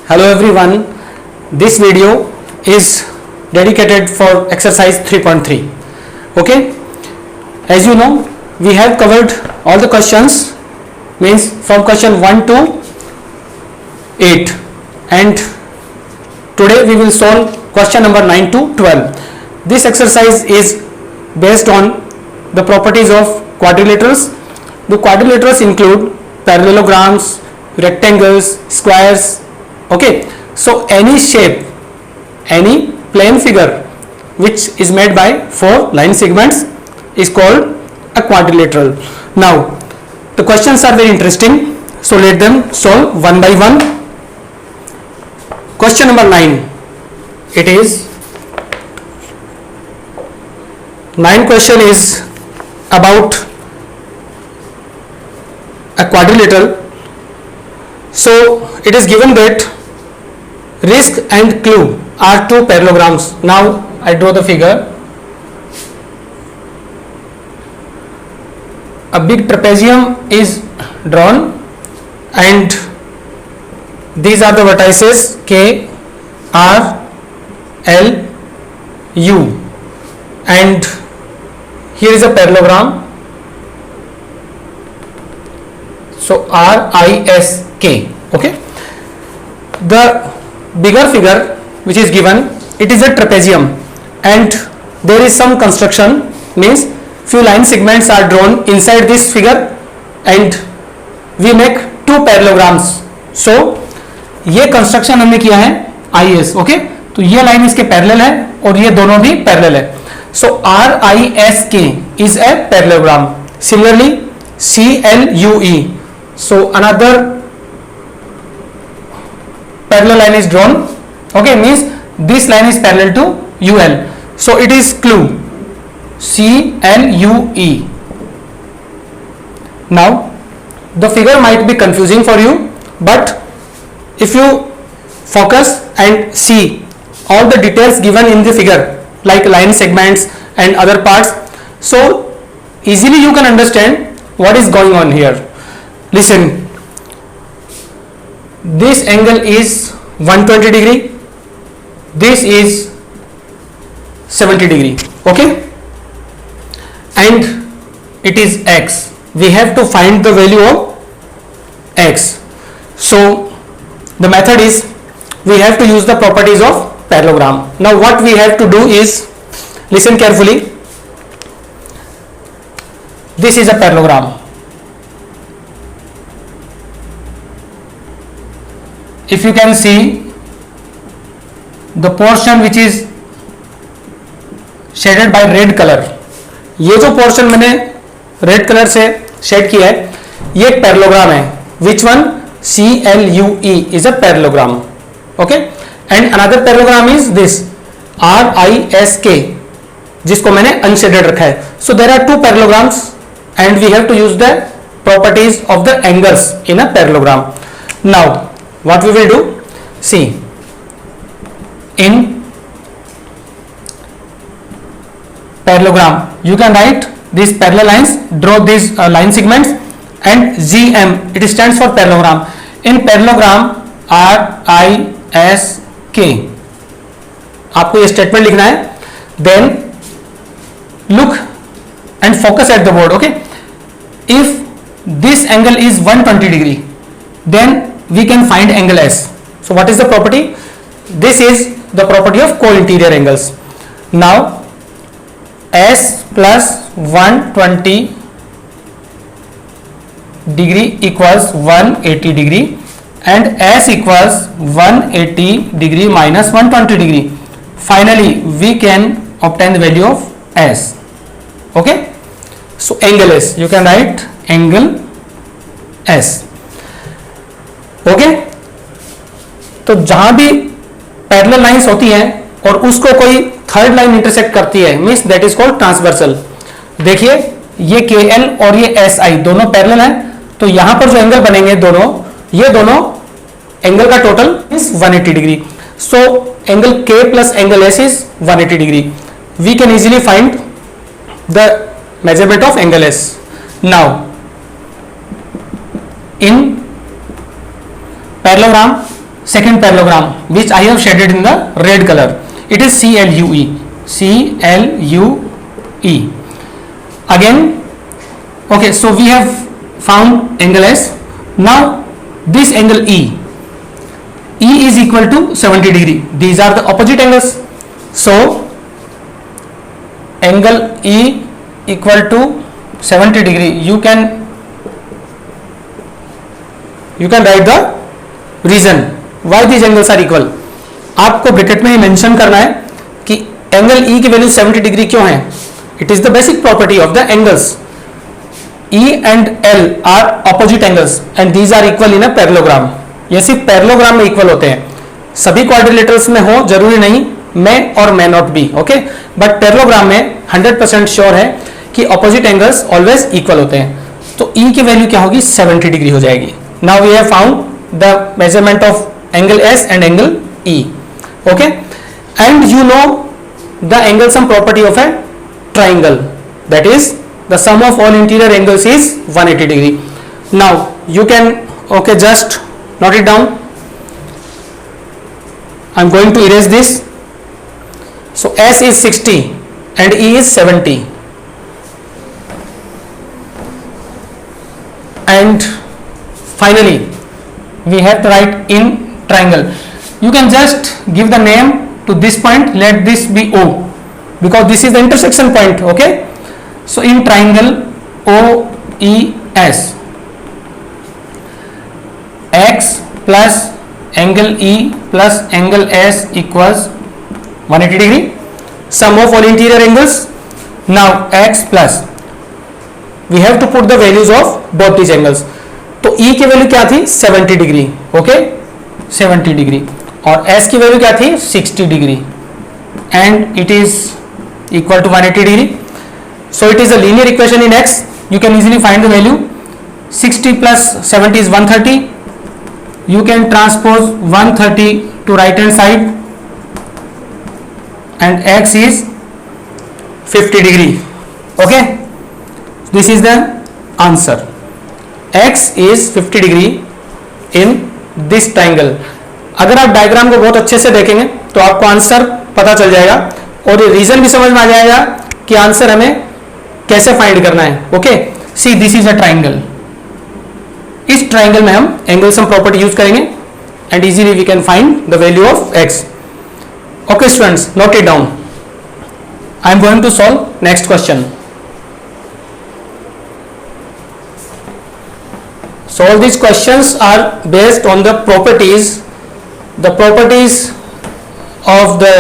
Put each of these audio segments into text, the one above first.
Hello everyone, this video is dedicated for exercise 3.3. Okay, as you know, we have covered all the questions, means from question 1 to 8, and today we will solve question number 9 to 12. This exercise is based on the properties of quadrilaterals. The quadrilaterals include parallelograms, rectangles, squares. Okay, so any shape, any plane figure which is made by 4 line segments is called a quadrilateral. Now the questions are very interesting, so let them solve one by one. Question number 9, it is 9 question is about a quadrilateral. So it is given that risk and clue are 2 parallelograms. Now I draw the figure. A big trapezium is drawn and these are the vertices K, R, L, U, and here is a parallelogram. So R, I, S, K. Okay. The bigger figure which is given, it is a trapezium and there is some construction, means few line segments are drawn inside this figure and we make 2 parallelograms. So ये construction हमने किया है IS. Okay, तो ये line इसके parallel है और ये दोनों भी पैरेलल है. सो RISK is a parallelogram. Similarly CLUE, so another parallel line is drawn. Okay, means this line is parallel to UL, so it is clue CLUE. Now the figure might be confusing for you, but if you focus and see all the details given in the figure like line segments and other parts, so easily you can understand what is going on here. Listen, this angle is 120 degree, this is 70 degree. Okay, and it is X. We have to find the value of X. So the method is, we have to use the properties of parallelogram. Now what we have to do is, listen carefully, this is a parallelogram. If you can see the portion which is shaded by red color, ये जो portion मैंने red colour से shade किया है ये एक parallelogram है. Which one? CLUE is a parallelogram. Okay, and another parallelogram is this RISK, जिसको मैंने अनशेडेड रखा है. So there are 2 parallelograms and we have to use the properties of the angles in a parallelogram. Now what we will do, see, in parallelogram you can write these parallel lines, draw these line segments, and GM, it stands for parallelogram. In parallelogram RISK आपको ये statement लिखना है. Then look and focus at the board. Okay, if this angle is 120 degree, then we can find angle S. So what is the property? This is the property of co-interior angles. Now S plus 120 degree equals 180 degree and S equals 180 degree minus 120 degree. Finally we can obtain the value of S. Okay, so angle S, you can write angle S. Okay, तो जहां भी parallel lines होती हैं और उसको कोई third line intersect करती है, means that is called transversal. देखिए ये KL और ये SI दोनों पैरेलल हैं, तो यहां पर जो एंगल बनेंगे दोनों, ये दोनों एंगल का total is 180 degree. So angle K plus angle S is 180 degree. We can easily find the measurement of angle S. Now in parallelogram second parallelogram which I have shaded in the red color. It is CLUE. CLUE. Again, okay, so we have found angle S. Now this angle E is equal to 70 degree. These are the opposite angles. So angle E equal to 70 degree. You can write the reason why these angles are equal. आपको bracket में ही mention करना है कि angle E की value 70 degree क्यों है. It is the basic property of the angles. E and L are opposite angles and these are equal in a parallelogram. ये सिर्फ पैरेललोग्राम में इक्वल होते हैं. सभी क्वाड्रिलेटरल्स में हो जरूरी नहीं, में और may not be. Okay, but parallelogram में 100% श्योर है कि ऑपोजिट एंगल्स ऑलवेज इक्वल होते हैं. तो E की वैल्यू क्या होगी? 70 डिग्री हो जाएगी. Now we have found the measurement of angle S and angle E. Okay, and you know the angle sum property of a triangle, that is the sum of all interior angles is 180 degree. Now you can just note it down. I am going to erase this. So S is 60 and E is 70, and finally we have to write in triangle. You can just give the name to this point. Let this be O because this is the intersection point. Okay, so in triangle OES, X plus angle E plus angle S equals 180 degree. Sum of all interior angles. Now X plus, we have to put the values of both these angles. तो E की value क्या थी? 70 degree. Okay, 70 degree. और S की value क्या थी? 60 degree. And it is equal to 180 degree. So it is a linear equation in X. You can easily find the value. 60 plus 70 is 130. You can transpose 130 to right hand side and X is 50 degree. Okay, this is the answer. X is 50 degree in this triangle. अगर आप diagram को बहुत अच्छे से देखेंगे तो आपको answer पता चल जाएगा और रीजन भी समझ में आ जाएगा कि आंसर हमें कैसे फाइंड करना है. Okay, see this is a triangle. इस ट्राइंगल में हम एंगल सम प्रॉपर्टी यूज करेंगे and easily we can find the value of x. Okay students, note it down. I am going to solve next question. So all these questions are based on the properties of the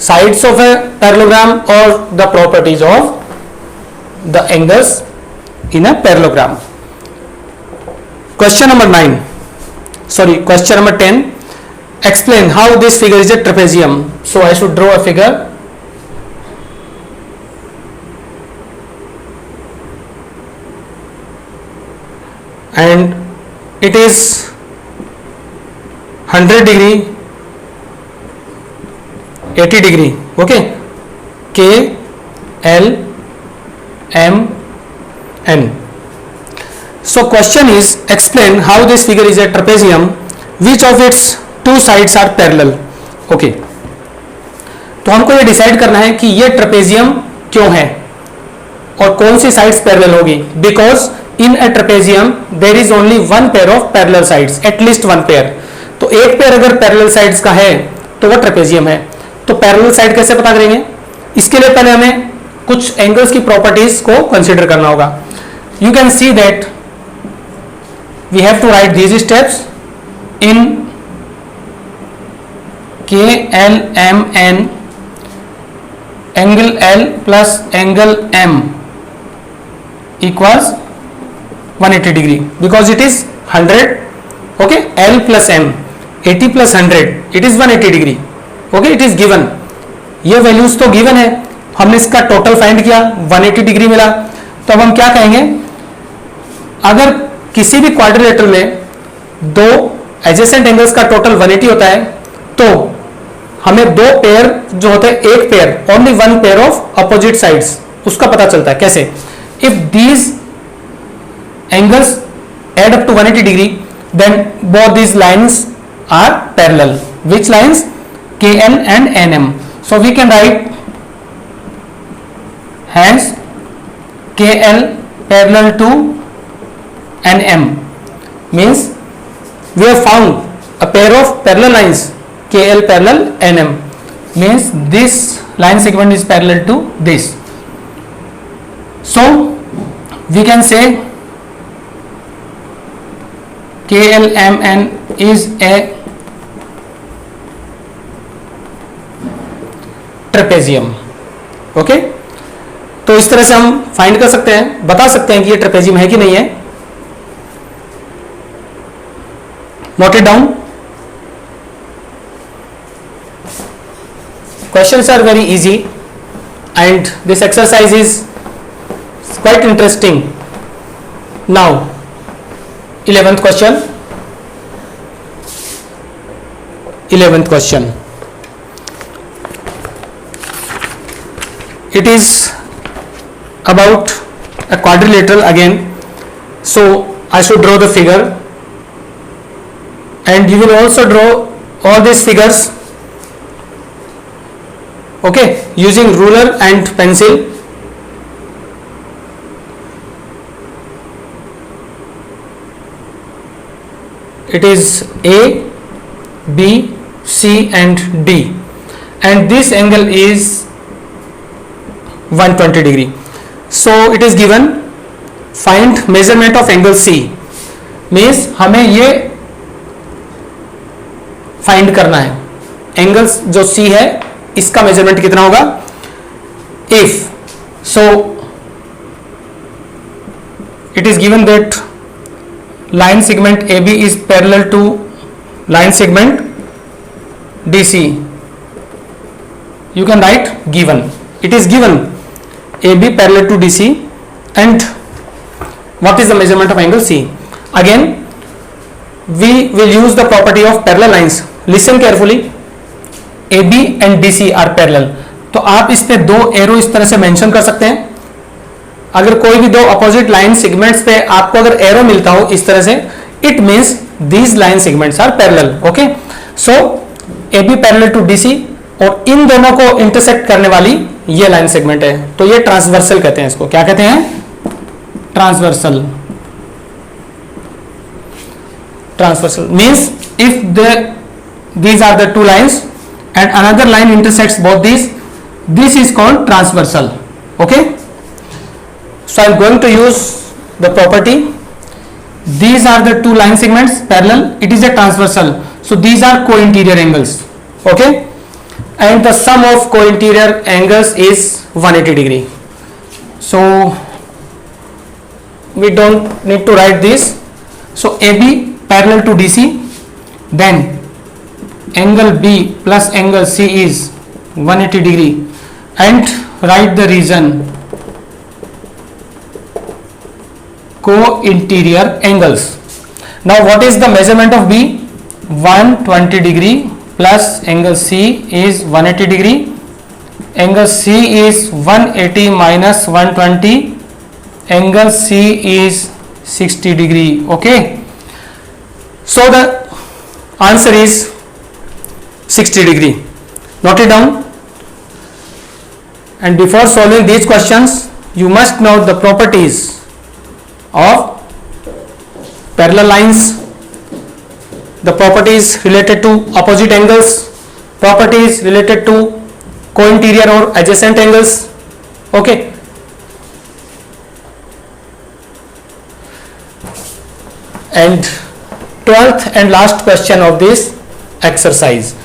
sides of a parallelogram or the properties of the angles in a parallelogram. Question number 9, sorry, question number 10. Explain how this figure is a trapezium. So I should draw a figure. And it is 100 degree, 80 degree. Okay, K L M N. So question is, explain how this figure is a trapezium, which of its two sides are parallel. Okay, तो हमको ये decide करना है कि ये trapezium क्यों है और कौन सी साइड्स पैरेलल होगी. Because in a trapezium there is only one pair of parallel sides, at least one pair. तो एक पेयर अगर पैरेलल साइड्स का है तो वो ट्रेपेजियम है. तो पैरेलल साइड कैसे पता करेंगे? इसके लिए पहले हमें कुछ एंगल्स की प्रॉपर्टीज को कंसीडर करना होगा. You can see that we have to write these steps in K L M N. Angle L plus angle M equals 180 degree because it is 100. Okay, L plus M 80 plus 100 it is 180 degree. Okay, it is given. ये values तो given है, हमने इसका total find किया, 180 degree मिला. तो अब हम क्या कहेंगे? अगर किसी भी क्वाड्रिलेटरल में दो एडजेसेंट एंगल्स का टोटल 180 होता है तो हमें दो पेयर जो होते हैं, एक pair, only one pair of opposite sides, उसका पता चलता है. कैसे? If these angles add up to 180 degree then both these lines are parallel. Which lines? KL and NM. So we can write hence KL parallel to NM means we have found a pair of parallel lines KL parallel NM means this line segment is parallel to this. So we can say KLMN is a trapezium. Okay, तो इस तरह से हम find कर सकते हैं, बता सकते हैं कि ये ट्रेपेजियम है कि नहीं है. Note it down. Questions are very easy and this exercise is quite interesting. Now 11th question. 11th question. It is about a quadrilateral again. So I should draw the figure and you will also draw all these figures, okay, using ruler and pencil. It is A, B, C and D and this angle is 120 degree. So it is given find measurement of angle C means हमें ये find करना है angles जो C है इसका measurement कितना होगा. If so it is given that line segment AB is parallel to line segment DC. You can write given. It is given AB parallel to DC and what is the measurement of angle C? Again we will use the property of parallel lines. Listen carefully. AB and DC are parallel. तो आप इस पे दो arrow इस तरह से mention कर सकते हैं. अगर कोई भी दो अपोजिट लाइन सेगमेंट्स पे आपको अगर एरो मिलता हो इस तरह से, it means these line segments are parallel. Okay, so AB parallel to DC और इन दोनों को इंटरसेक्ट करने वाली ये लाइन सेगमेंट है, तो ये ट्रांसवर्सल कहते हैं. इसको क्या कहते हैं? Transversal. Transversal means if these are the two lines and another line intersects both these, this is called transversal. Okay, so I am going to use the property. These are the two line segments parallel. It is a transversal. So these are co-interior angles. Okay, and the sum of co-interior angles is 180 degree. So we don't need to write this. So AB parallel to DC, then angle B plus angle C is 180 degree and write the reason co-interior angles. Now what is the measurement of B? 120 degree plus angle C is 180 degree. Angle C is 180 minus 120. Angle C is 60 degree. Okay, so the answer is 60 degree. Note it down. And before solving these questions, you must know the properties of parallel lines, the properties related to opposite angles, properties related to co-interior or adjacent angles. Okay, and 12th and last question of this exercise.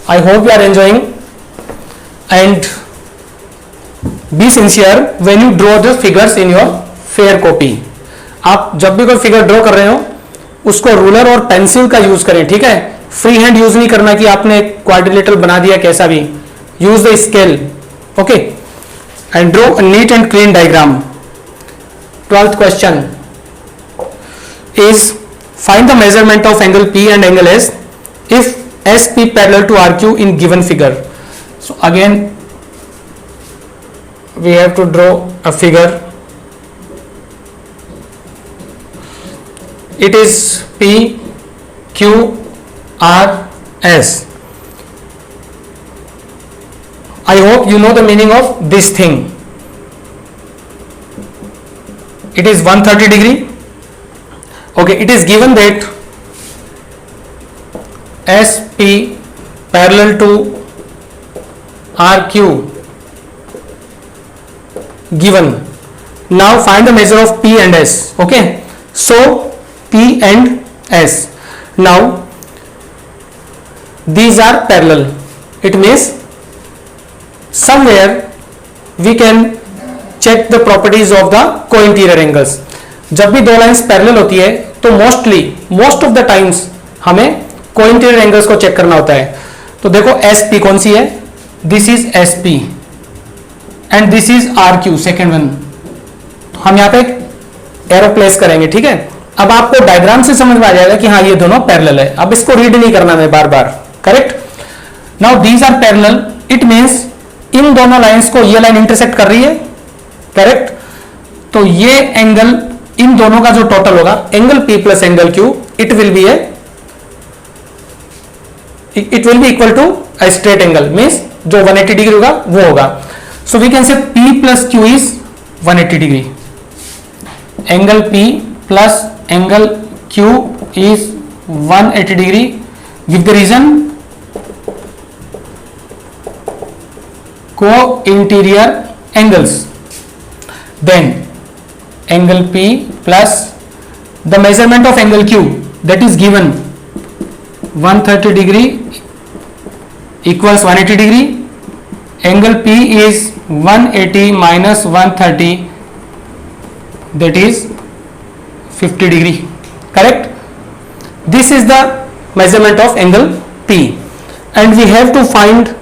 I hope you are enjoying and be sincere when you draw the figures in your fair copy. आप जब भी कोई figure draw कर रहे हो उसको ruler और pencil का यूज करें. ठीक है, फ्री हैंड यूज नहीं करना कि आपने क्वाड्रिलेटरल बना दिया कैसा भी. Use the scale. Okay, and draw a neat and clean diagram. 12th question is find the measurement of angle P and angle S if SP parallel to RQ in given figure. So again we have to draw a figure. It is P Q R S. I hope you know the meaning of this thing. It is 130 degree. Okay, it is given that SP parallel to RQ given. Now find the measure of P and S. Okay, so P and S. Now these are parallel. It means somewhere we can check the properties of the co-interior angles. जब भी दो lines parallel होती है तो most of the times हमें को-इंटीरियर angles को check करना होता है. तो देखो SP कौन सी है, this is SP and this is RQ second one. हम यहाँ पे एक एरो प्लेस करेंगे. ठीक है, अब आपको डायग्राम से समझ में आ जाएगा कि हाँ ये दोनों पैरेलल है. अब इसको रीड नहीं करना है बार बार. Correct. Now these are parallel. It means in दोनों लाइंस को ये लाइन इंटरसेक्ट कर रही है. करेक्ट. तो ये एंगल इन दोनों का जो टोटल होगा angle P plus angle Q, it will be equal to a straight angle. Means जो 180 डिग्री होगा वो होगा. So we can say P plus Q is 180 degree. Angle P plus angle Q is 180 degree. Give the reason co-interior angles. Then angle P plus the measurement of angle Q, that is given 130 degree equals 180 degree. Angle P is 180 minus 130, that is 50 degree. Correct. This is the measurement of angle P, and we have to find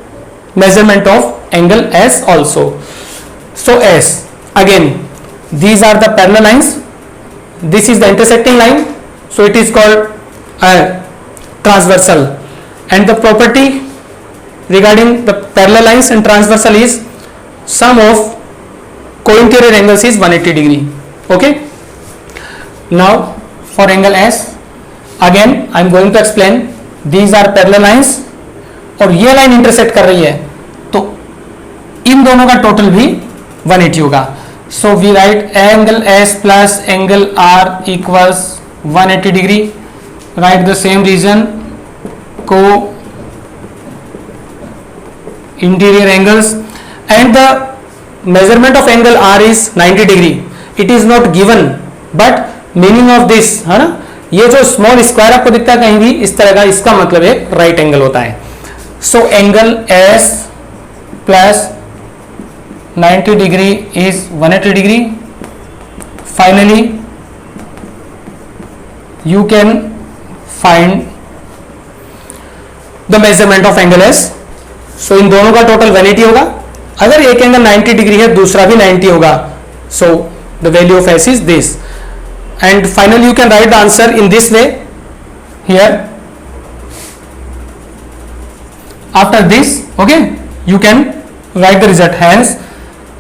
measurement of angle S also. So S, again these are the parallel lines, this is the intersecting line, so it is called a transversal, and the property regarding the parallel lines and transversal is sum of co-interior angles is 180 degree. Okay, now for angle S again I am going to explain. These are parallel lines और ये line intersect कर रही है तो इन दोनों का total भी 180 होगा. So we write angle S plus angle R equals 180 degree. Right the same reason को interior angles and the measurement of angle R is 90 degree. It is not given but meaning of this है ना, ये जो small square आपको दिखता है कहीं भी इस तरह का, इसका मतलब एक राइट एंगल होता है. So angle S plus 90 degree is 180 degree. Finally, you can find the measurement of angle S. So इन दोनों का टोटल 180 होगा. अगर एक एंगल 90 डिग्री है दूसरा भी 90 होगा. So the value of S is this. And finally, you can write the answer in this way here. After this, okay, you can write the result. Hence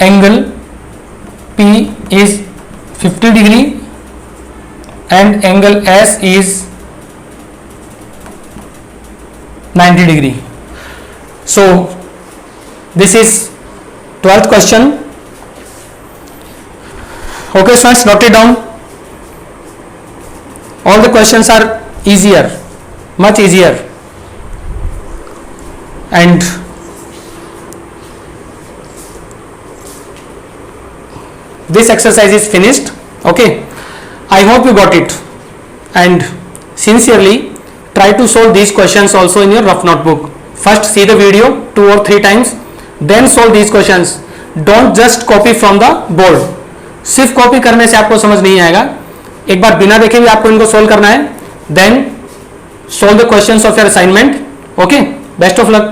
angle P is 50 degree and angle S is 90 degree. So this is 12th question. Okay students, note it down. All the questions are easier, much easier. And this exercise is finished. Okay, I hope you got it, and sincerely try to solve these questions also in your rough notebook. First see the video 2 or 3 times, then solve these questions. Don't just copy from the board. सिर्फ copy करने से आपको समझ नहीं आएगा. एक बार बिना देखे भी आपको इनको सोल्व करना है. Then solve the questions of your assignment. Okay, best of luck.